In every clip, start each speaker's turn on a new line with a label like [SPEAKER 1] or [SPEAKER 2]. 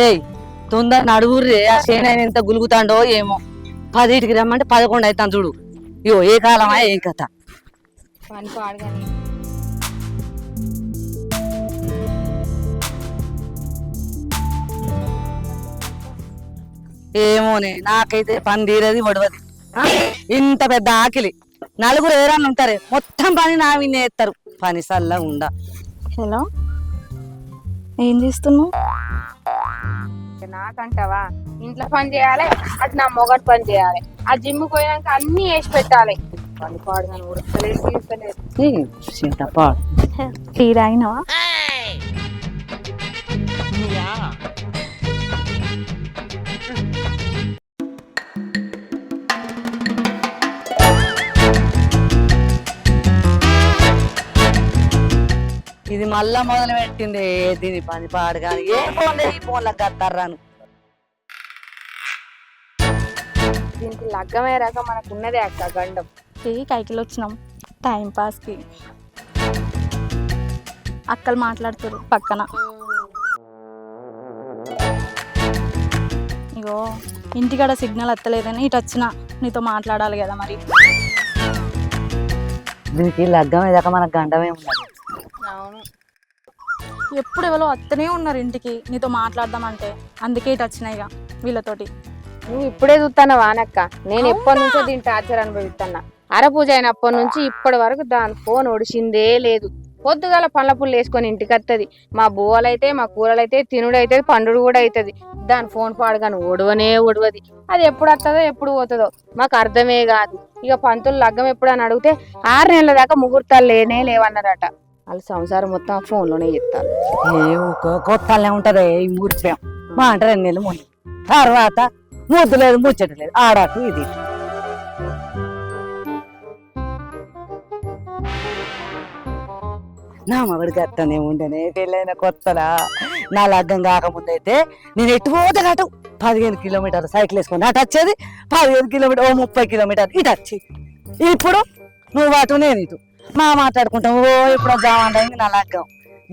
[SPEAKER 1] ఏయ్ తొందర నడుగుర్రే ఆ సేనైన ఎంత గులుగుతాండో ఏమో 10కి రమ్మంటే 11 అవుతాను చూడు. ఇయో ఏ కాలమా ఏం కథ.
[SPEAKER 2] పని పాడగాని
[SPEAKER 1] ఏమోనే నాకైతే పని తీరది వడవది. ఇంత పెద్ద ఆకిలి నలుగురు ఎవరన్నా ఉంటారే మొత్తం పని నా విన్నే ఎత్తారు. పని సల్లా ఉండ.
[SPEAKER 3] హలో ఏం చేస్తున్నావు?
[SPEAKER 2] నాకంటావా ఇంట్లో పని చేయాలి, అటు నా మొగట్ పని చేయాలి, ఆ జిమ్ పోయినాక అన్ని వేసి పెట్టాలి. పని పాడగాని ఉడకలేదు.
[SPEAKER 3] టీ తాగినావా?
[SPEAKER 1] ఇది మళ్ళా మొదలు పెట్టింది దీని పని పాడు కానీ ఏ ఫోన్ ఈ ఫోన్లకు కత్తారాను.
[SPEAKER 2] దీనికి లగ్గమే రాక మనకు ఉన్నదే అక్క గండం.
[SPEAKER 3] కైకిలు వచ్చినాం టైం పాస్కి. అక్కలు మాట్లాడుతారు పక్కన. ఇగో ఇంటికాడ సిగ్నల్ ఎత్తలేదని ఇటు వచ్చిన నీతో మాట్లాడాలి కదా మరి.
[SPEAKER 1] దీనికి లగ్గం ఏదాకా మనకు గండమే ఉన్నది.
[SPEAKER 2] అవును,
[SPEAKER 3] ఎప్పుడు ఎవరో అత్తనే ఉన్నారు ఇంటికి నీతో మాట్లాడదామంటే, అందుకే ఇటు వచ్చినాయిగా వీళ్ళతోటి.
[SPEAKER 2] నువ్వు ఇప్పుడే చూస్తానా వానక్క? నేను ఎప్పటి నుంచో దీని టార్చర్ అనుభవిస్తున్నా. అరపూజ అయినప్పటి నుంచి ఇప్పటి వరకు దాని ఫోన్ ఒడిసిందే లేదు. పొద్దుగాల పండ్ల పుల్లు వేసుకొని ఇంటికి వస్తుంది. మా బువ్వలైతే మా కూరలైతే తినుడైతే పండుడు కూడా అవుతుంది. దాని ఫోన్ పాడుగాను ఒడవనే ఒడవది. అది ఎప్పుడు వస్తుందో ఎప్పుడు పోతుందో మాకు అర్థమే కాదు. ఇక పంతులు లగ్గం ఎప్పుడు అని అడిగితే 6 నెలల దాకా ముహూర్తాలు లేనే లేవన్నారట. వాళ్ళు సంసారం మొత్తం ఆ ఫోన్లోనే చెప్తారు.
[SPEAKER 1] కొత్తలే ఉంటది ఈ మురిపాం మా అంటే 2 నెలలు ముందు తర్వాత ముద్దు లేదు ముచ్చట లేదు ఆడాకు ఇది. నా మగడికి అట్టనే ఉండనే పెళ్ళైన కొత్తలా నా లగ్గం కాకముందు అయితే నేను ఎటు పోతే అటు 15 కిలోమీటర్లు సైకిల్ వేసుకొని అటు వచ్చేది, 15 కిలోమీటర్ 30 కిలోమీటర్లు ఇటు వచ్చి. ఇప్పుడు నువ్వు అటు నేను ఇటు మా మాట్లాడుకుంటాం. ఓ ఇప్పుడు జామంటైంది నా లగ్గం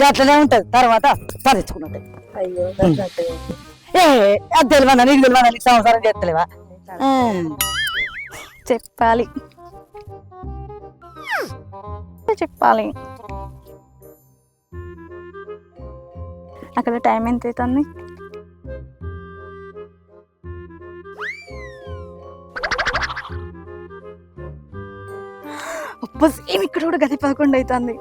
[SPEAKER 1] గట్లనే ఉంటది. తర్వాత పరించుకున్నట్టు.
[SPEAKER 2] అయ్యో
[SPEAKER 1] ఏ అది తెలియదా నీకు తెలియదా? నీకు సంవత్సరం చేస్తలేవా?
[SPEAKER 3] చెప్పాలి చెప్పాలి. అక్కడ టైం ఎంత అవుతుంది? సేమ్ ఇక్కడ కూడా గది 11 అవుతుంది.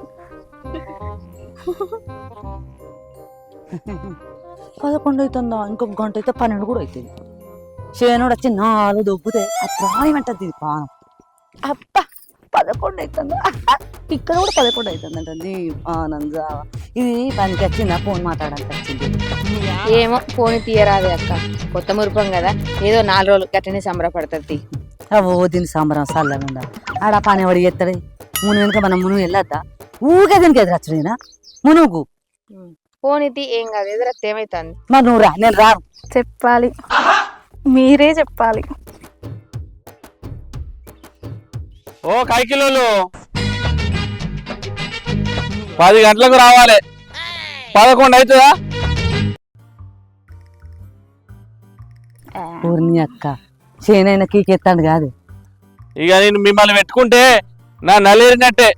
[SPEAKER 1] 11 అవుతుందా? ఇంకొక గంట అయితే 12 కూడా అవుతుంది. శేనుడు వచ్చి 4 దొబ్బుతే అట్రాయమంటది పానం. అబ్బా 11 అవుతుందా? ఇక్కడ కూడా 11 అవుతుందంటండి. ఆనంద ఇది పనికి వచ్చిందా? ఫోన్ మాట్లాడడానికి వచ్చింది.
[SPEAKER 2] ఏమో ఫోన్ తీయరాదే అక్క, కొత్త మురుపం కదా, ఏదో 4 రోజులు గట్టనే సంబరపడుతుంది.
[SPEAKER 1] ఓ దీని సంబరం సల్లగా ఉండాలి. ఆడ పని ఎవడు చేస్తాడు? మును వెనుక మనం మునుగు వెళ్ళొద్దా? ఊకే దీనికి ఎదురచ్చుడేనా మునుగు?
[SPEAKER 2] ఫోన్ ఇది ఏం కాదు, ఎదురత్తే ఏమైతుంది?
[SPEAKER 1] మరి నువ్వు రా, నేను రాను.
[SPEAKER 3] చెప్పాలి, మీరే చెప్పాలి.
[SPEAKER 4] ఓ కైకిలోలు 10 గంటలకు రావాలి. 11 అవుతుందా?
[SPEAKER 1] ఊరిని అక్క చేనైనా కీకెత్తాడు కాదు.
[SPEAKER 4] ఇక నేను మిమ్మల్ని పెట్టుకుంటే నా నల్లేరినట్టే,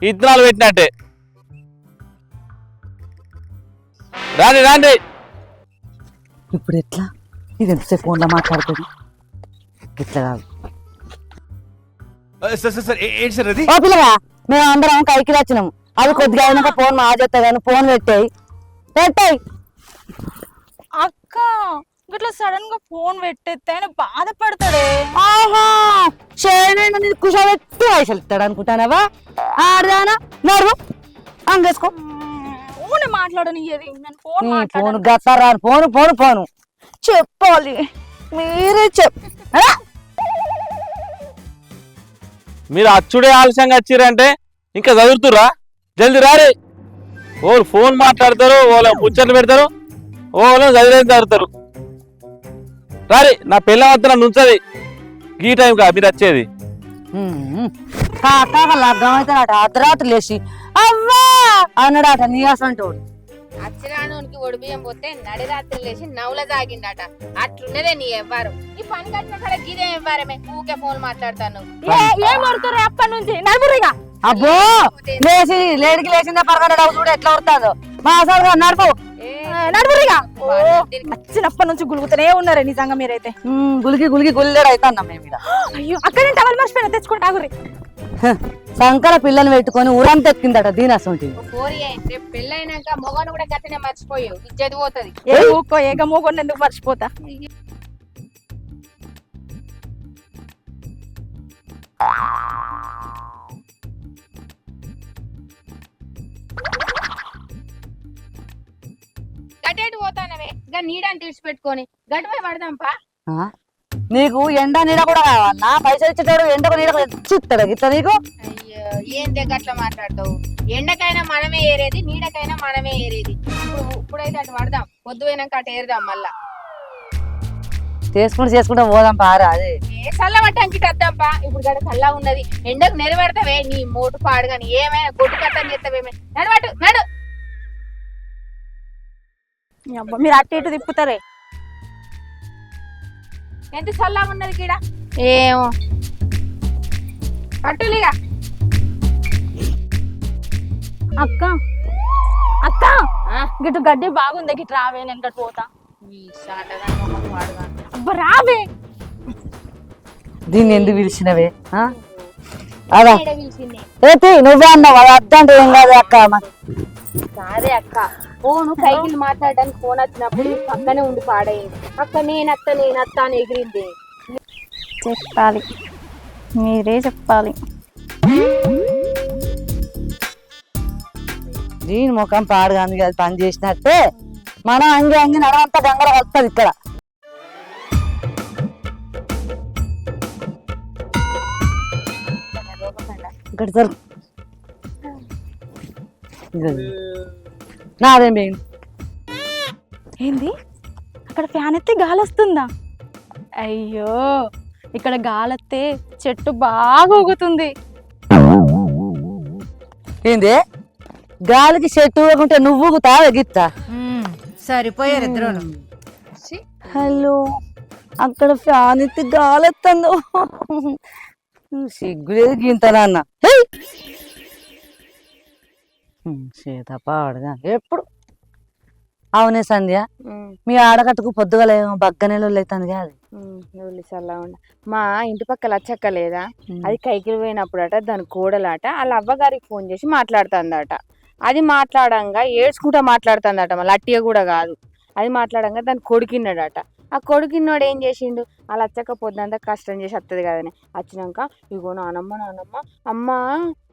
[SPEAKER 4] ఇత్తనాలు పెట్టినట్టే. రాండి రాండి.
[SPEAKER 1] ఇప్పుడు ఎట్లా? ఇది ఎంతసేపు ఫోన్లో మాట్లాడుతుంది. ఇట్లా కాదు. ఓ పిల్లగా మేము అందరం కైకిలు వచ్చినాము. అది కొద్దిగా అయినాక ఫోన్ మా చేస్తా కానీ ఫోన్ పెట్టాయి.
[SPEAKER 3] అక్క ఇట్లా సడన్ గా ఫోన్ పెట్టేస్తే ఆయన బాధపడతాడే.
[SPEAKER 1] ఆహా చేయనైనా నేను కుషాబెట్టి పైసలు ఇస్తాడు అనుకుంటానవా? ఆడదానా నడువు అంగేసుకో.
[SPEAKER 3] ఫోన్ మాట్లాడనియ్యది. నేను ఫోన్
[SPEAKER 1] ఫోన్ గస్తారా? ఫోను ఫోను ఫోను చెప్పాలి, మీరే
[SPEAKER 4] మీరు అచ్చుడే ఆలస్యంగా వచ్చిరంటే ఇంకా చదువుతురా? జల్దీ రారే. ఓళ్ళు ఫోన్ మాట్లాడతారు, ఓళ్ళ ముచ్చట్లు పెడతారు, ఓళ్ళు చదివేది చదువుతారు. రారి, నా పిల్ల వద్ద నుంచది ఈ టైం కా మీరు వచ్చేది.
[SPEAKER 1] లగ్గం అయితే అర్ధరాత్రి లేచి అవ్వా అన్నాడట. నీ అసంటోడు
[SPEAKER 2] అచ్చిరానునికి ఒడి బియ్యం పోతే నడి రాత్రి లేచి నవ్వుల తాగిండట. అట్లున్నదే నీ ఎవ్వారు. ఈ పని కట్టిన కాడ గిదే ఎవ్వారమే. ఊకే ఫోన్ మాట్లాడతాను.
[SPEAKER 3] ఏం కొడుతురు అప్పటి నుంచి నడుపురిగా.
[SPEAKER 1] అబ్బో లేచి లేడికి లేచిందా పరగడ చూడు ఎట్లా కొడుతుందో మా అసలు నడుపు
[SPEAKER 3] నడుపురిగా. వచ్చినప్పటి నుంచి గులుగుతూనే ఉన్నారే నిజంగా మీరైతే.
[SPEAKER 1] గులికి గులికి గుల్లేడు అవుతున్నాం మేము ఇక్కడ.
[SPEAKER 3] అయ్యో అక్కడ నేను టవల్ మర్చిపోయినా తెచ్చుకుంటా గురి.
[SPEAKER 1] సంకల పిల్లని పెట్టుకొని ఊరంతా ఎత్తిందట దీని అసలు.
[SPEAKER 2] రేపు పెళ్ళైనాక మొగను కూడా గతనే మర్చిపోయావు. ఇజ్జది పోతుంది.
[SPEAKER 3] ఊకో ఏక మూగొండ ఎందుకు మర్చిపోతా.
[SPEAKER 2] గటేటు పోతానవే గా నీడని తీర్చిపెట్టుకొని గడిపై పడదాంపా.
[SPEAKER 1] నీకు ఎండ నీడ కూడా కావాలన్నా? పైసలు ఇచ్చేటాడు ఎండకు నీడ ఇచ్చిస్తాడు ఇట్లా నీకు?
[SPEAKER 2] అయ్యో ఏం దగ్గర మాట్లాడతావు? ఎండకైనా మనమే ఏరేది, నీడకైనా మనమే ఏరేది. ఇప్పుడైతే అటు పడదాం, పొద్దు పోయినాక అటు ఏరుదాం. మళ్ళా
[SPEAKER 1] చేసుకుంటా పోదాం పారా. అదే
[SPEAKER 2] ఏ చల్లబట్టానికి వద్దాంపా. ఇప్పుడు గడ చల్ల ఉన్నది, ఎండకు నెరవేడతావే నీ మోటు పాడు గాని. ఏమైనా గొడ్డు కట్టని చేస్తావేమే. నడవటు నడు.
[SPEAKER 3] మీరు అటు ఇటు తిప్పుతారే.
[SPEAKER 2] ఎంత చల్లగా ఉన్నది కీడ. ఏమో పట్టులిగా.
[SPEAKER 3] అక్క అక్క గిట్టు గడ్డి బాగుంది, గిట్టు రావే నేను గట్టు పోతా. అబ్బా రావే.
[SPEAKER 1] దీన్ని ఎందుకు పిలిచినవే? అదా ఏతి నువ్వే అన్నావు అది అద్దంటే ఏం కాదు అక్క.
[SPEAKER 2] కాదే అక్క, ఫోను కైకిలు మాట్లాడడానికి ఫోన్ వచ్చినప్పుడు పక్కనే ఉండి పాడైంది. అక్క నేనత్త అని ఎగిరింది.
[SPEAKER 3] చెప్పాలి, మీరే చెప్పాలి.
[SPEAKER 1] దీని ముఖం పాడుగాంది అది పని చేసినట్టే. మనం అంగి నడవంతా గంగర వస్తుంది ఇక్కడ. ఇక్కడ సార్ నాదేం పోయింది.
[SPEAKER 3] ఏంది అక్కడ ఫ్యాన్ ఎత్తే గాలి వస్తుందా? అయ్యో ఇక్కడ గాలెత్తే చెట్టు బాగా ఊగుతుంది.
[SPEAKER 1] ఏంది గాలికి చెట్టు ఊగుంటే నువ్వు ఊగుతావా గిత్తా?
[SPEAKER 5] సరిపోయారు ఇద్దరు.
[SPEAKER 1] హలో అక్కడ ఫ్యాన్ ఎత్తి గాలెత్తందు. సిగ్గులేదు గింతనా సీత పాడుగా ఎప్పుడు. అవునే సంధ్య, మీ ఆడగట్టుకు పొద్దుగల బగ్గనేలు అవుతుంది కాదు?
[SPEAKER 2] చల్లగా ఉండ. మా ఇంటి పక్క లచ్చక్క లేదా, అది కైకిలు పోయినప్పుడట దాని కోడలాట వాళ్ళ అవ్వగారికి ఫోన్ చేసి మాట్లాడుతుందట. అది మాట్లాడంగా ఏడ్చుకుంటా మాట్లాడుతుందట. మళ్ళీ అట్టిగా కూడా కాదు. అది మాట్లాడంగా దాని కొడుకిన్నాడట. ఆ కొడుకిన్నోడు ఏం చేసిండు, అలా వచ్చాక పొద్దుంతా కష్టం చేసి వస్తుంది కదని వచ్చినాక ఇగో నానమ్మ అమ్మ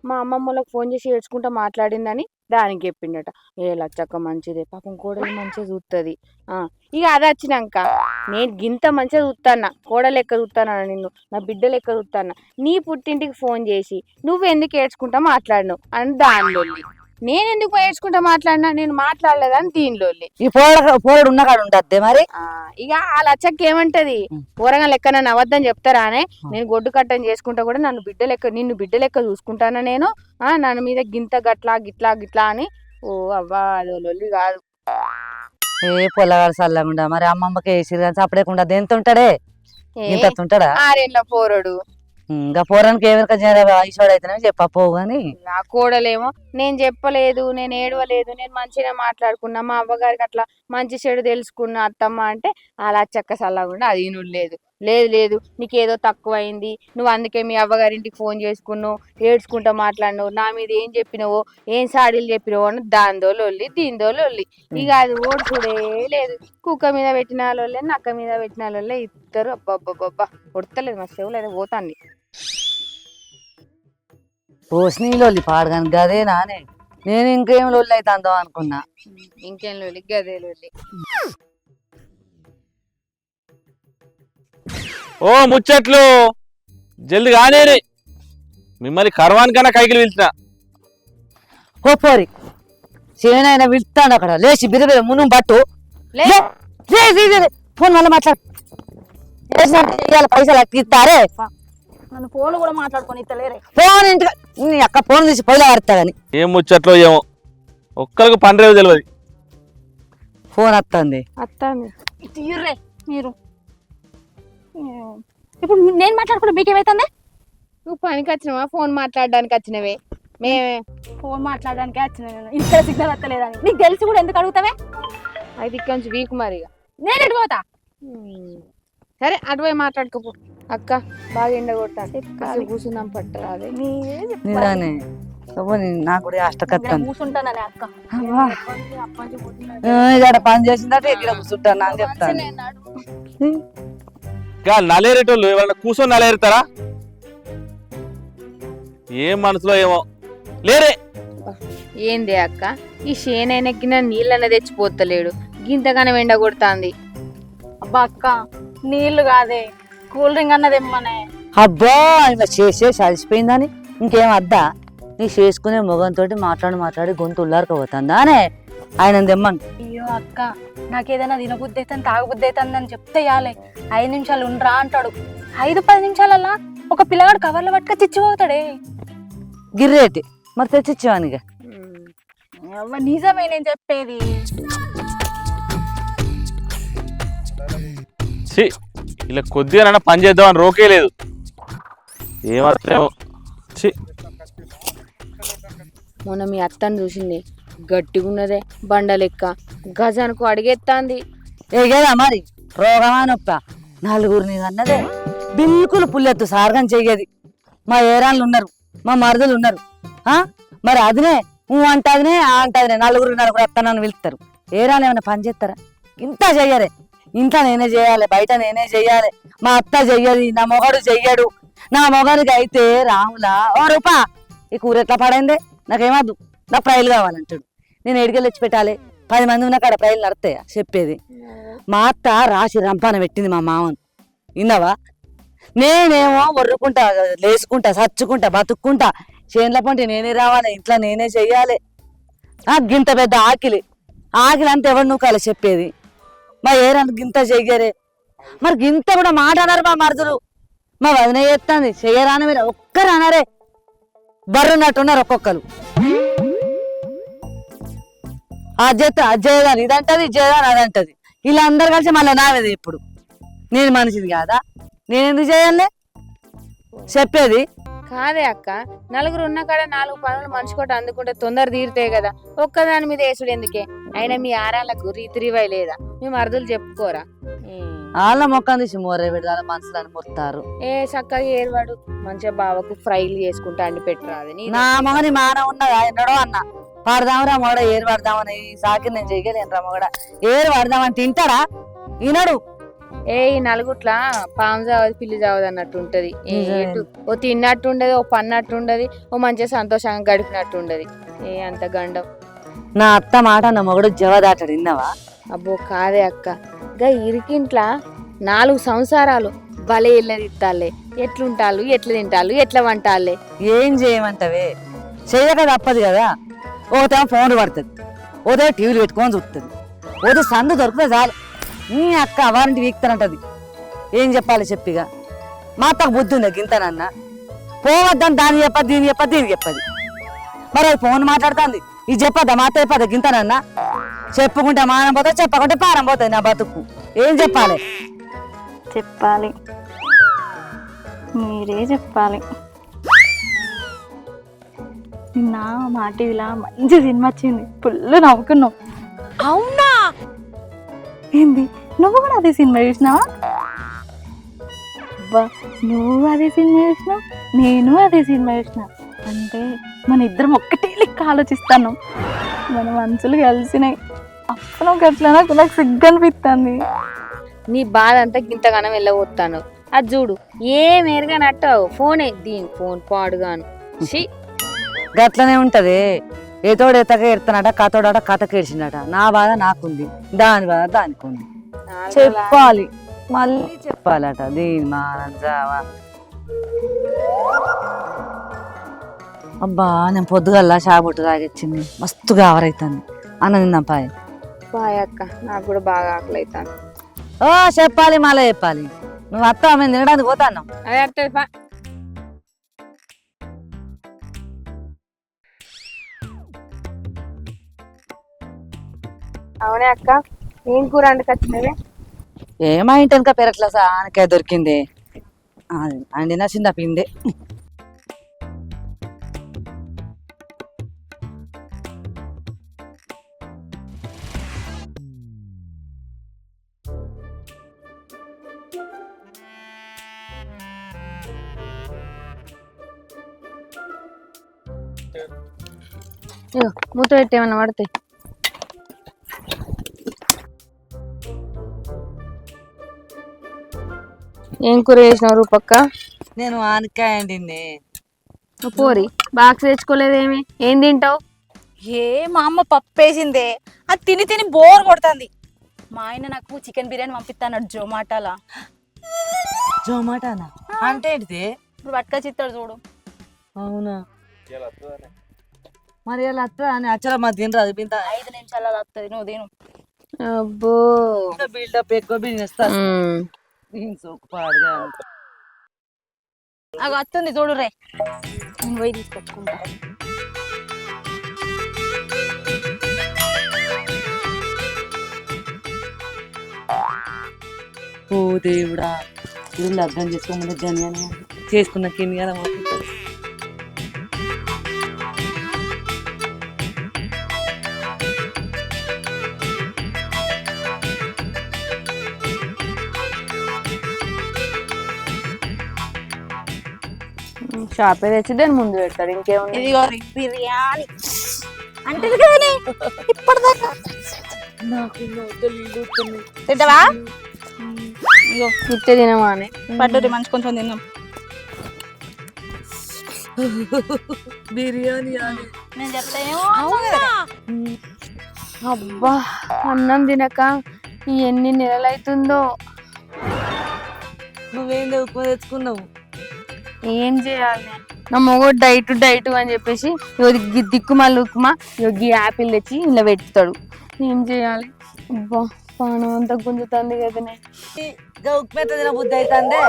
[SPEAKER 2] మా అమ్మమ్మలకు ఫోన్ చేసి ఏడ్చుకుంటా మాట్లాడిందని దానికి చెప్పిండట. ఏ లచ్చక్క మంచిదే పాపం, కోడలు మంచిగా చూస్తుంది. ఇక అది వచ్చినాక నేను గింత మంచిగా చూస్తానా, కోడలు లెక్క చూస్తానా, నిన్ను నా బిడ్డ లెక్క చూస్తానా, నీ పుట్టింటికి ఫోన్ చేసి నువ్వెందుకు ఏడ్చుకుంటా మాట్లాడినావు అని దానిలో. నేను ఎందుకు ఏడ్చుకుంటా మాట్లాడినా, నేను మాట్లాడలేదని దీనిలో.
[SPEAKER 1] ఈ పోరడు ఉన్న కాడ ఉండద్దే మరి.
[SPEAKER 2] ఇక ఆ లచ్చక్క ఏమంటది, పోరగా లెక్క నన్ను అవద్దని చెప్తారానే, నేను గొడ్డు కట్టని చేసుకుంటా కూడా నిన్ను బిడ్డ లెక్క చూసుకుంటానా నేను, నన్ను మీద గింత గట్లా గిట్లా గిట్లా అని. ఓ అవ్వా అదో లొల్లి కాదు.
[SPEAKER 1] ఏ పొల్లగాడు చల్లగుండా మరి అమ్మమ్మకి వేసిరు కానీ సపడేకుండా దేంతో ఉంటాడే ఇంత ఉంటాడా?
[SPEAKER 2] 6 ఏళ్ల పోరడు.
[SPEAKER 1] ఇంకా పోరానికి ఏమైనా ఐసోడు అయితేనే చెప్పపోవు గాని.
[SPEAKER 2] నా కోడలేమో నేను చెప్పలేదు, నేను ఏడవలేదు, నేను మంచిగా మాట్లాడుకున్నా, మా అవ్వగారికి అట్లా మంచి చెడు తెలుసుకున్నా అత్తమ్మ అంటే అలా చెక్క చల్లకుండా అది లేదు లేదు లేదు నీకేదో తక్కువైంది, నువ్వు అందుకే మీ అవ్వగారింటికి ఫోన్ చేసుకున్నావు, ఏడ్చుకుంటా మాట్లాడినావు, నా మీద ఏం చెప్పినావో ఏం సాడీలు చెప్పినావో అని దాందో లొల్లి దీందో లొల్లి. ఇక అది ఓడుచుడే లేదు. కుక్క మీద పెట్టిన లొల్లే, నక్క మీద పెట్టిన లొల్లే. ఇద్దరు అబ్బబ్బబ్బబ్బా కొడతలేదు మా చెవులు అయితే పోతాంది.
[SPEAKER 1] పోసిన లొల్లి పాడగాని గదే నానే. నేను ఇంకేం లొల్లి అవుతుందో అనుకున్నా.
[SPEAKER 2] ఇంకేం లొల్లి గదే లొల్లి.
[SPEAKER 4] ఓ ముచ్చట్లు జల్ది కానీ మిమ్మల్ని కర్వానికన్నా కైకిలు పిలిచిన.
[SPEAKER 1] ఓ పోరి చేనైనా పిలుస్తాడు అక్కడ లేచి బిరబిర మును పట్టు ఫోన్ మళ్ళీ మాట్లాడు. పైసలు అట్టిస్తారే,
[SPEAKER 3] నన్ను ఫోన్ కూడా మాట్లాడుకొని ఇస్తలేరే.
[SPEAKER 1] ఫోన్ ఇంటికి అక్క ఫోన్ తీసి పొయ్యిలో పడతాడని.
[SPEAKER 4] ఏం ముచ్చట్లో ఏమో ఒక్కరికి పని రేవు తెలియదు.
[SPEAKER 1] ఫోన్ వస్తుంది.
[SPEAKER 2] అత్తాంది.
[SPEAKER 3] తీర్రే మీరు. ఇప్పుడు నేను మాట్లాడుకుంటే మీకేమైతుంది?
[SPEAKER 2] నువ్వు పనికి వచ్చినవా ఫోన్ మాట్లాడడానికి వచ్చినవే? మేమే
[SPEAKER 3] ఫోన్ మాట్లాడడానికే వచ్చిన నేను. ఇక్కడ సిగ్నల్ వస్తలేదని నీకు తెలిసి కూడా ఎందుకు అడుగుతావే?
[SPEAKER 2] అయితే ఇక్కడ నుంచి వీక్ మరిగా.
[SPEAKER 3] నేను ఎటు పోతా?
[SPEAKER 2] సరే అటువై మాట్లాడుకోపో. అక్క బాగా ఎండ కొట్టాలి, కూర్చుందాం పట్టరా? అదే
[SPEAKER 1] నిజానే నాకు కూడా అష్టకత్తాను.
[SPEAKER 3] కూర్చుంటానని అక్క
[SPEAKER 1] ఇక్కడ పని చేసిందంటే ఇక్కడ కూర్చుంటాను అని చెప్తాను.
[SPEAKER 4] నలేరేటోళ్ళు ఎవరన్నా కూర్చొని నలేరుతారా? ఏం మనసులో ఏమో లేరే.
[SPEAKER 2] ఏంది అక్క ఈ షేనైనకిన నీళ్ళన్న తెచ్చిపోతలేడు, గింతగానే ఎండ కొడుతుంది.
[SPEAKER 3] అబ్బా అక్క నీళ్లు కాదే కూల్ డ్రింక్ అన్నది ఇమ్మనే.
[SPEAKER 1] అబ్బా ఇక చేసేసి అలసిపోయిందని ఇంకేం వద్దా? నీ చేసుకునే మొగంతో మాట్లాడి గొంతు ఉల్లారకపోతుందా అనే ఆయన తెమ్మను.
[SPEAKER 3] అయ్యో అక్క నాకేదైనా తినబుద్ధి అవుతుంది తాగబుద్ధి అవుతుంది అని చెప్తే ఇవ్వాలి. 5 నిమిషాలు ఉండరా అంటాడు. 5-10 నిమిషాలల్లా ఒక పిల్లగాడు కవర్లో పట్టుకొచ్చి ఇచ్చిపోతాడే.
[SPEAKER 1] గిర్రేటి మరి తెచ్చిచ్చేవానిగా.
[SPEAKER 3] నిజమే నేను చెప్పేది.
[SPEAKER 4] ఇలా కొద్దిగా పని చేద్దామని రోకే లేదు. ఏమో
[SPEAKER 2] మొన్న మీ అత్తని చూసింది, గట్టిగున్నదే బండ లెక్క, గజానికి అడిగెత్తాంది.
[SPEAKER 1] ఏగేదా మరి రోగమా నొప్ప? 4 అన్నదే బిల్కుల్ పుల్లెత్తు సార్గం చెయ్యేది. మా ఏరాళ్ళు ఉన్నారు, మా మరుదులు ఉన్నారు. మరి అదినే అంటదినే అంటదినే 4 వస్తానని వెళ్తారు. ఏరాళ్ళు ఏమైనా పని చేస్తారా? ఇంత చెయ్యరే. ఇంట్లో నేనే చేయాలి, బయట నేనే చెయ్యాలి. మా అత్త చెయ్యది, నా మొగడు చెయ్యడు. నా మొగడికి అయితే రాములా ఓ రూపా ఈ కూర ఎట్లా పడైందే, నాకేమద్దు, నాకు ఫ్రైలు కావాలంటాడు. నేను ఎడికెళ్ళి వచ్చి పెట్టాలి? 10 మంది ఉన్న కాడ ఫ్రైలు నడతాయా చెప్పేది? మా అత్త రాసి రంపాన పెట్టింది మా మామను, విన్నావా? నేనేమో ఒర్రుకుంటా, లేసుకుంటా, సచ్చుకుంటా, బతుక్కుంటా. చేనుల పంటి నేనే రావాలి, ఇంట్లో నేనే చెయ్యాలి. గింత పెద్ద ఆకిలి అంత ఎవరు నూకాలి చెప్పేది? మా ఏరంత గింత చెయ్యరే. మరి గింత కూడా మాట అన్నారు మా మరుదులు. మా వదిన చేస్తుంది చెయ్యరాని మీరు ఒక్కరు అన్నారే. బర్రున్నట్టున్నారు ఒక్కొక్కరు. అజ్జేదాని ఇదంటది, ఇజ్జేదాని అదంటది. ఇలా అందరు కలిసి మళ్ళీ నావేది. ఇప్పుడు నేను మనిషిది కాదా? నేను ఎందుకు చేయాలి చెప్పేది?
[SPEAKER 2] కాదే అక్క, 4 ఉన్న కాడ 4 పనులు మనిషి కొట్ట అందుకుంటే తొందర తీరుతాయి కదా. ఒక్కదాని మీద వేసుడు ఎందుకే? అయినా మీ ఆరాలకు రీతిరివై లేదా? మీ మరుదులు చెప్పుకోరా?
[SPEAKER 1] వాళ్ళ మొక్కం తీసి మోరే పెడతాల మనసులని ముడతారు.
[SPEAKER 2] చక్కగా ఏర్వాడు మంచిగా బావకు ఫ్రైలు చేసుకుంటా అండి పెట్టరాదు.
[SPEAKER 1] నా మొగని మాన ఉన్నదా ఎన్నడో అన్న పడదామరా మొగడ ఏరు పడదామని సాకి నేను చెయ్యలేను రా మొగడ ఏరు పడదామని తింటాడా? ఈనాడు
[SPEAKER 2] ఈ నలుగుట్లా పాము చావదు పిల్లి చావదు అన్నట్టు ఉంటది. ఓ తిన్నట్టు ఉండదు, ఓ పన్నట్టు ఉండదు, ఓ మంచిగా సంతోషంగా గడిపినట్టు ఉండదు. అంత గండం.
[SPEAKER 1] నా అత్త మాట నా మొగడు జవదాటాడు, విన్నావా?
[SPEAKER 2] అబ్బో కాదే అక్క, గా ఇరికింట్లా 4 సంసారాలు భలే ఇళ్ళదిత్తాలే. ఎట్లుంటాలు, ఎట్లా తింటాలు, ఎట్లా వంటాలే.
[SPEAKER 1] ఏం చేయమంటావే? చెయ్యక తప్పదు కదా. ఓతేమో ఫోన్ పడుతుంది, ఓదే టీవీలు పెట్టుకొని చూస్తుంది, ఓదే సందు దొరుకుతుంది చాలు. నీ అక్క అవారంటి వీక్తానంటది. ఏం చెప్పాలి చెప్పిగా? మా అత్తకు బుద్ధి ఉంది గింతనన్నా. పోవద్దని దాన్ని చెప్పదు, దీన్ని చెప్పదు, దీనికి చెప్పదు. మరి అది ఫోన్ మాట్లాడుతుంది, ఇది చెప్పద్దా? మా అత్త చెప్పదా గింతనన్నా? చెప్పుకుంటే మానం పోతుంది, చెప్పకుంటే పారం పోతుంది. నా బతుకు ఏం చెప్పాలి?
[SPEAKER 3] చెప్పాలి, మీరే చెప్పాలి. నిన్న మా టీవీలో మంచి సినిమా వచ్చింది, ఫుల్ నవ్వుకున్నావు. అవునా? ఏంది నువ్వు కూడా అదే సినిమా చూసినావా? అబ్బా నువ్వు అదే సినిమా చూసినావు, నేను అదే సినిమా చూసినా. అంటే మన ఇద్దరం ఒక్కటే లెక్క ఆలోచిస్తాను, మన మనసులు కలిసినాయి. అప్పుడు గట్లా నాకు సిగ్గు అనిపిస్తుంది.
[SPEAKER 2] నీ బాధ అంతా గింతగానం వెళ్ళబోతాను. అది చూడు ఏం ఎరగానట్టావు. ఫోనే దీని ఫోన్ పాడుగాను.
[SPEAKER 1] గట్లనే ఉంటది. ఏతోడు ఎతక ఎడతానట, కథోడట కథకి ఏడ్చిండట. నా బాధ నాకుంది, దాని బాధ దానికి ఉంది. చెప్పాలి, మళ్ళీ చెప్పాలట. దీని మానజావా. అబ్బా నేను పొద్దుగల్లా షాబొట్టు తాగిచ్చింది, మస్తుగా ఆవరైతుంది. అన్న నిన్న పాయ
[SPEAKER 2] అక్క, నాకు కూడా బాగా ఆకలి అవుతాను.
[SPEAKER 1] ఓ చెప్పాలి, మళ్ళీ చెప్పాలి. నువ్వు అత్త మేము తినడానికి పోతాను.
[SPEAKER 2] అదే అత్తది పా. అవునే అక్క, ఏం కూర వండుకొచ్చినవే?
[SPEAKER 1] ఏమా ఇంటెనక పెరట్లా ఆనకాయ దొరికింది, అండినా చిన్న పిండి.
[SPEAKER 2] ఇగో మూత పెట్టి ఏమన్నా పడతాయి. ఏం కూర చేసినావు రూపక్క?
[SPEAKER 1] నేను ఆనకాయ అండింది.
[SPEAKER 2] నువ్వు పోరి బాక్స్ తెచ్చుకోలేదేమి, ఏం తింటావు?
[SPEAKER 3] ఏ మా అమ్మ పప్పు వేసిందే, అది తిని తిని బోర్ కొడుతుంది. మా ఆయన నాకు చికెన్ బిర్యానీ పంపిస్తాడు జొమాటోలా.
[SPEAKER 1] జొమాటోనా అంటే ఏంటిది?
[SPEAKER 3] ఇప్పుడు పట్టుకొచ్చిస్తాడు చూడు.
[SPEAKER 1] అవునా, మరి అలా వస్తుందా అని అచ్చరా మా తినరాదు.
[SPEAKER 3] 5 నిమిషాలలో వస్తుంది, నువ్వు తిను.
[SPEAKER 2] అబ్బో
[SPEAKER 1] బిల్డప్ ఎక్కువ బిజినెస్ సూపర్గా.
[SPEAKER 3] అది వస్తుంది చూడు రే, నేను పోయి తీసుకొచ్చుకుంటా.
[SPEAKER 1] ఓ దేవుడా, ఇది లగ్గం చేసుకోమని జనాన్ని చేసుకున్న కింది కదా.
[SPEAKER 2] షాపే తెచ్చి దాన్ని ముందు పెడతాడు, ఇంకేముంది.
[SPEAKER 3] ఇదిగో బిర్యానీ అంటే కానీ ఇప్పటిదాకా తింటావా? ఇగో
[SPEAKER 2] ఇట్టే తినమా అని
[SPEAKER 3] పడ్డది మంచి కొంచెం తిన్నాం.
[SPEAKER 1] బిర్యానీ
[SPEAKER 3] నేను చెప్తానేమో.
[SPEAKER 2] అబ్బా అన్నం తినక ఎన్ని నెలలు అవుతుందో.
[SPEAKER 1] నువ్వేం ఉప్మా తెచ్చుకున్నావు?
[SPEAKER 2] ఏం చేయాలి, నా మొగోడు డైట్ అని చెప్పేసి దిక్కు మళ్ళీ ఉప్మా యోగి యాపిల్ తెచ్చి ఇలా పెడతాడు. ఏం చేయాలి? అబ్బా పానం అంతా గుంజుతుంది కదనే.
[SPEAKER 1] ఉప్మా తిన బుద్ధి అవుతుందే.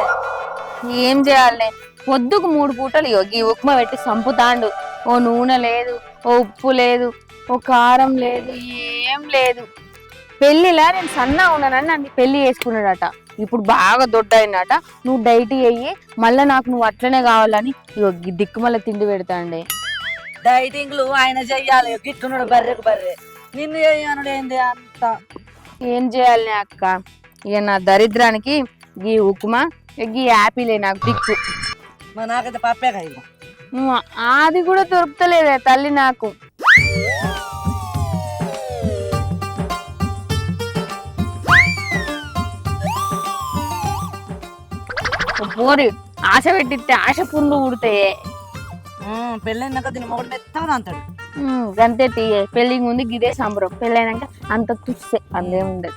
[SPEAKER 2] ఏం చేయాలి, పొద్దుకు 3 పూటలు యోగి ఉప్మా పెట్టి చంపుతాండు. ఓ నూనె లేదు, ఓ ఉప్పు లేదు, ఓ కారం లేదు, ఏం లేదు. పెళ్లిలా నేను సన్నా ఉన్నానని నన్ను పెళ్లి చేసుకున్నాడట. ఇప్పుడు బాగా దొడ్డైనట. నువ్వు డైట్ అయ్యి మళ్ళీ నాకు నువ్వు అట్లనే కావాలని దిక్కు మళ్ళీ తిండి పెడతాండే.
[SPEAKER 1] డైటింగ్లు ఆయన చెయ్యాలి, గిట్టున్నాడు బర్రెకు బర్రె. నిన్ను చేయనుడు ఏంది అంత?
[SPEAKER 2] ఏం చేయాలి అక్క, ఇక నా దరిద్రానికి గీ ఉప్మా గీ యాపిలే నాకు దిక్కు.
[SPEAKER 1] మా నాకైతే పప్పే కాదు.
[SPEAKER 2] నువ్వు అది కూడా దొరుకుతలేదే తల్లి నాకు. పోరి ఆశ పెట్టిస్తే ఆశ పుండు ఉడతాయే.
[SPEAKER 1] పెళ్ళైనాక దీని మొగడు మెత్తగా అంటాడు.
[SPEAKER 2] గంతే తీయే, పెళ్లి ముందు గిదే సంబరం, పెళ్ళైనాక అంత తుస్సే, అందేం ఉండదు.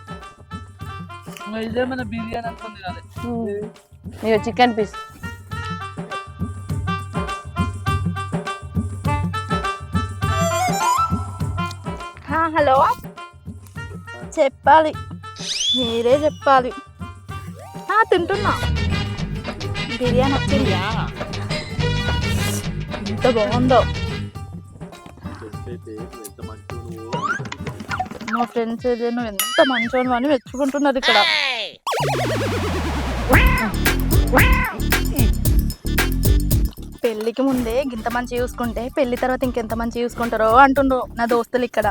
[SPEAKER 1] ఇదేమైనా బిర్యానీ అనుకుంది.
[SPEAKER 2] ఇక చికెన్ పీస్.
[SPEAKER 3] హలో, చెప్పాలి, మీరే చెప్పాలి. తింటున్నా. బిర్యానీ వచ్చింది, ఎంత బాగుందో. మా ఫ్రెండ్స్ నువ్వు ఎంత మంచోను అని మెచ్చుకుంటున్నారు ఇక్కడ. పెళ్ళికి ముందే ఇంత మంచి చూసుకుంటే పెళ్లి తర్వాత ఇంకెంత మంచి చూసుకుంటారో అంటుండ్రు నా దోస్తులు ఇక్కడ.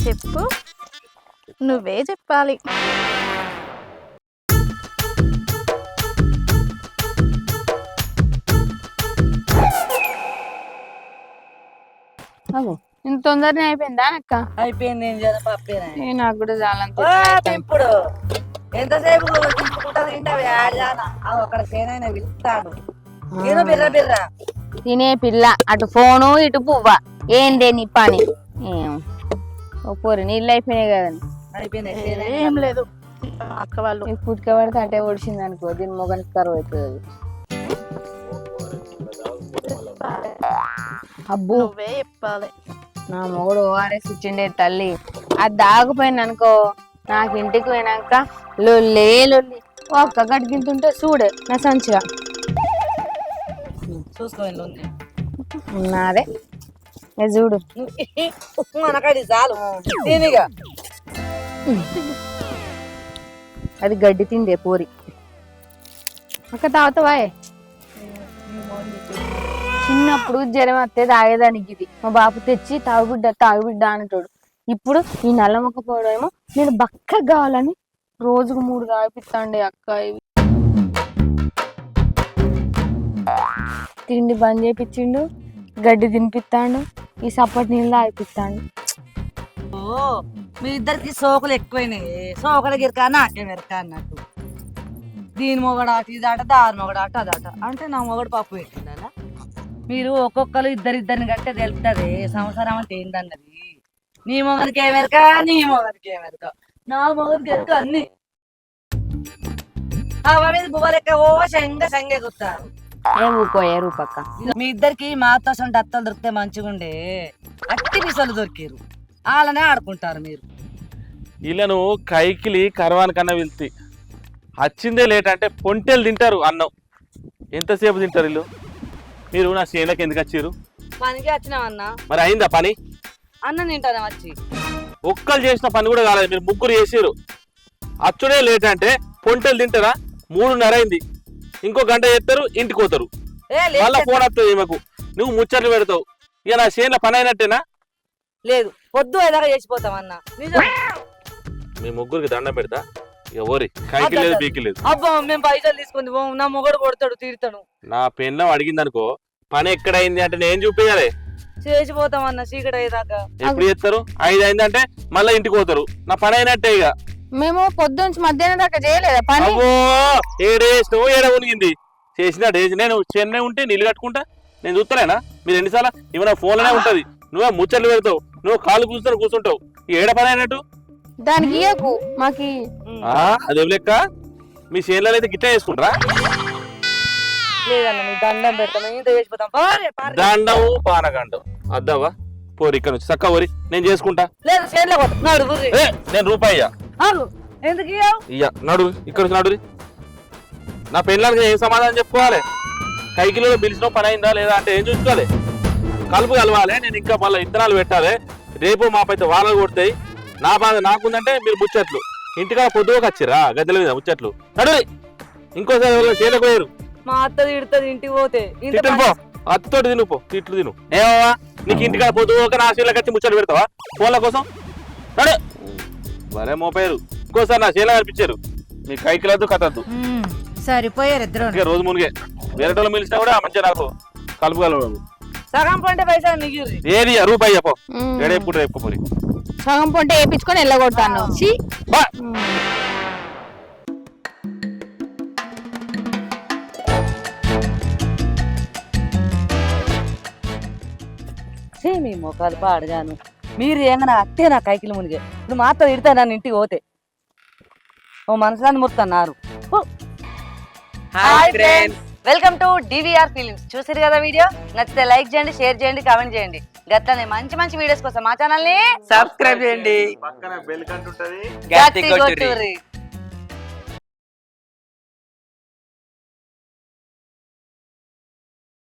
[SPEAKER 3] చెప్పు, నువ్వే చెప్పాలి.
[SPEAKER 2] ఇంత తొందరనే అయిపోయిందా అక్క?
[SPEAKER 1] అయిపోయింది. ఏం చేయాలి, పప్పేనా?
[SPEAKER 2] నాకు కూడా చాలంత
[SPEAKER 1] ఇప్పుడు ఎంతసేపు తింటుకుంటా తింటావు? అక్కడ సేనైనా పిలుస్తాడు. నేను బిర్ర బిర్ర
[SPEAKER 2] తినే పిల్ల, అటు ఫోను ఇటు పువ్వ, ఏందే నీ పని? పోరి నీళ్ళు అయిపోయినాయి కదండి.
[SPEAKER 1] అయిపోయినాయి.
[SPEAKER 3] ఏం లేదు, అక్క వాళ్ళు
[SPEAKER 2] పుట్టుక పడితే అటే ఒడిచింది అనుకో, దీని మొగనికి కరువు అవుతుంది. అబ్బో
[SPEAKER 3] నువ్వే చెప్పాలి.
[SPEAKER 2] నా మొగుడు ఓఆర్ఎస్ ఇచ్చిండే తల్లి, అది దాగిపోయింది అనుకో, నాకు ఇంటికి పోయినాక లొల్లే లొల్లి. ఒక్క గడిగింతుంటే చూడే నా సంచిగా
[SPEAKER 1] చూసుకోండి.
[SPEAKER 2] నాదే ఇది చూడు
[SPEAKER 1] అనకడి చాలు దీనిగా
[SPEAKER 2] అది గడ్డి తిండే పోరి అక్క తాగుతావా చిన్నప్పుడు జ్వరం వస్తే తాగేదానికి ఇది మా బాపు తెచ్చి తాగుబిడ్డ అనేటోడు. ఇప్పుడు ఈ నల్ల మొక్క పోవడమేమో నేను బక్క కావాలని రోజుకు 3 తాగిపిస్తాండే అక్క. ఇవి తిండి బంద్ చేపించిండు, గడ్డి తినిపిస్తాడు, ఈ సప్పటి నీళ్ళు తాగిపిస్తాడు.
[SPEAKER 1] ఓ మీ ఇద్దరికి సోకులు ఎక్కువైనాయి. సోకుల గిరక నాకే మెరక అన్నట్టు. దీని మొగడు అటు ఇదాట, దాని మొగడు అటు అదాట అంటే నా మొగడు పప్పు పెట్టిందా. మీరు ఒక్కొక్కరు ఇద్దరిద్దరిని కట్టే తెలుపుతుంది సంసారం అంటే ఏందన్నది. నీ మొగడికి ఏమెరక, నీ మొగడికి ఏమెరక, నా మొగడికి ఎరక అన్ని అవా మీద బువ్వ లెక్క ఓ శంగ గుత్తారు.
[SPEAKER 2] ఊకోయే రూపక్క.
[SPEAKER 1] మీ ఇద్దరికి మాతో అత్తలు దొరికితే మంచిగుండే. అట్టి పిసలు దొరికారు, వాళ్ళనే ఆడుకుంటారు మీరు.
[SPEAKER 4] వీళ్ళను కైకిలి కరవాని కన్నా వెళ్తే వచ్చిందే లేట్ అంటే పొంటెలు తింటారు అన్నం. ఎంతసేపు తింటారు వీళ్ళు? మీరు నా చేనులకు ఎందుకు వచ్చారు?
[SPEAKER 1] పనికి వచ్చినావన్నా.
[SPEAKER 4] మరి అయిందా పని?
[SPEAKER 1] అన్నం తింటానే వచ్చి.
[SPEAKER 4] ఒక్కరు చేసిన పని కూడా కాలేదు, మీరు ముగ్గురు చేసారు. అచ్చుడే లేట్ అంటే పొంటెలు తింటారా? 3:30 అయింది. ఇంకో గంట చేస్తారు, ఇంటికి పోతారు. మళ్ళా ఫోన్ వస్తుంది ఈమెకు, నువ్వు ముచ్చట్లు పెడతావు. ఇక నా చేనుల పని అయినట్టేనా?
[SPEAKER 1] లేదు, పొద్దు ఎలాగ చేసిపోతామన్నా.
[SPEAKER 4] మీ ముగ్గురికి దండం పెడతా. ఇక ఓరి కైకి లేదు బీకి లేదు.
[SPEAKER 1] అబ్బా మేము పైసలు తీసుకుంది నా మొగడు కొడతాడు, తీరుతాడు.
[SPEAKER 4] నా పెన్నం అడిగింది అనుకో, పని ఎక్కడైంది అంటే నేను చూపించాలి.
[SPEAKER 1] చేసిపోతామన్నా చీకటి అయ్యేదాకా.
[SPEAKER 4] ఎప్పుడు చేస్తారు? 5 అయిందంటే మళ్ళీ ఇంటికి పోతారు. నా పని అయినట్టే. ఇక
[SPEAKER 2] మేము పొద్దుంచి మధ్యాహ్నం దాకా చేయలేదా పని?
[SPEAKER 4] అబ్బో ఏడేసినో ఏడ ఉనిగింది చేసినట్టు. నేను చెన్నై ఉంటే నీళ్ళు కట్టుకుంటా, నేను చూస్తలేనా? మీరు ఎన్నిసార్లు ఏమైనా ఫోన్లోనే ఉంటది, నువ్వే ముచ్చట్లు పెడతావు, నువ్వు కాళ్ళు కూర్చుంటావు. ఈ ఏడ పని అయినట్టు
[SPEAKER 2] దానికి ఇయ్యకు మాకి.
[SPEAKER 4] అదే లెక్క. మీ చేనులలో అయితే గిట్ట చేసుకుంటారా?
[SPEAKER 1] లేదన్న మీ దండం పెడతాం, ఇంత చేసిపోతాం.
[SPEAKER 4] దండము పానగండం అద్దావా? పోరు ఇక్కడ నుంచి చక్క పోరి, నేను చేసుకుంటా.
[SPEAKER 1] లేదు చేనులో పోతాం. నడు
[SPEAKER 4] నేను రూపాయి
[SPEAKER 1] ఎందుకు
[SPEAKER 4] ఇయ్య. నడు ఇక్కడ నుంచి నడు. నా పెళ్ళానికి ఏం సమాధానం చెప్పుకోవాలి? కైకిలో పిలిచిన పని అయిందా లేదా అంటే ఏం చూసుకోవాలి? కలుపు కలవాలి. నేను ఇంకా మళ్ళీ ఇత్తనాలు పెట్టాలి. రేపు మాపైతే వానలు కొడతాయి. నా బాధ నాకుందంటే మీరు ముచ్చట్లు ఇంటికాడ పొద్దుగా వచ్చిరా గద్దెల మీద ముచ్చట్లు. నడు. ఇంకోసారి చేలకు పోయారు.
[SPEAKER 1] మా అత్త తిడుతుంది ఇంటికి పోతే.
[SPEAKER 4] పో అత్తోటి తిను, పో తిట్లు తిను. ఏమవా నీకు ఇంటికాడ పొద్దుగా నా చేలకు వచ్చి ముచ్చట్లు పెడతావా ఫోన్ల కోసం? నడు. మరే మోపారు. ఇంకోసారి నా చేలా కనిపించారు. మీ కైకిలద్దు కథద్దు.
[SPEAKER 5] సరిపోయారు ఇద్దరు.
[SPEAKER 4] రోజు మునిగే వేరే వాళ్ళు పిలిచినా కూడా మంచిగా నాకు కలుపు కలవడం.
[SPEAKER 1] సగం పంటే పైసా నీకు
[SPEAKER 4] ఏది రూపాయి చెప్పు. ఏడేపుడు రేపు పోరి
[SPEAKER 2] సగం పొంటే వేయించుకొని వెళ్ళగొట్టాను.
[SPEAKER 1] మీ మొక్కలు పాడగాను. మీరు ఏమన్నా అత్తే నా కైకిలు మునిగే. ఇప్పుడు మాతో తిడతా నన్ను ఇంటికి పోతే. ఓ మనసులాన్ని మురుతున్నారు. Hi friends, welcome to DVR films. చూసారు కదా వీడియో? నచ్చితే లైక్ చేయండి, షేర్ చేయండి, కామెంట్ చేయండి. గట్లనే మంచి మంచి వీడియోస్ కోసం మా ఛానల్ ని
[SPEAKER 6] సబ్స్క్రైబ్ చేయండి.
[SPEAKER 4] పక్కన బెల్ కంటుంటది.
[SPEAKER 1] గట్టి కొట్టుర్రి.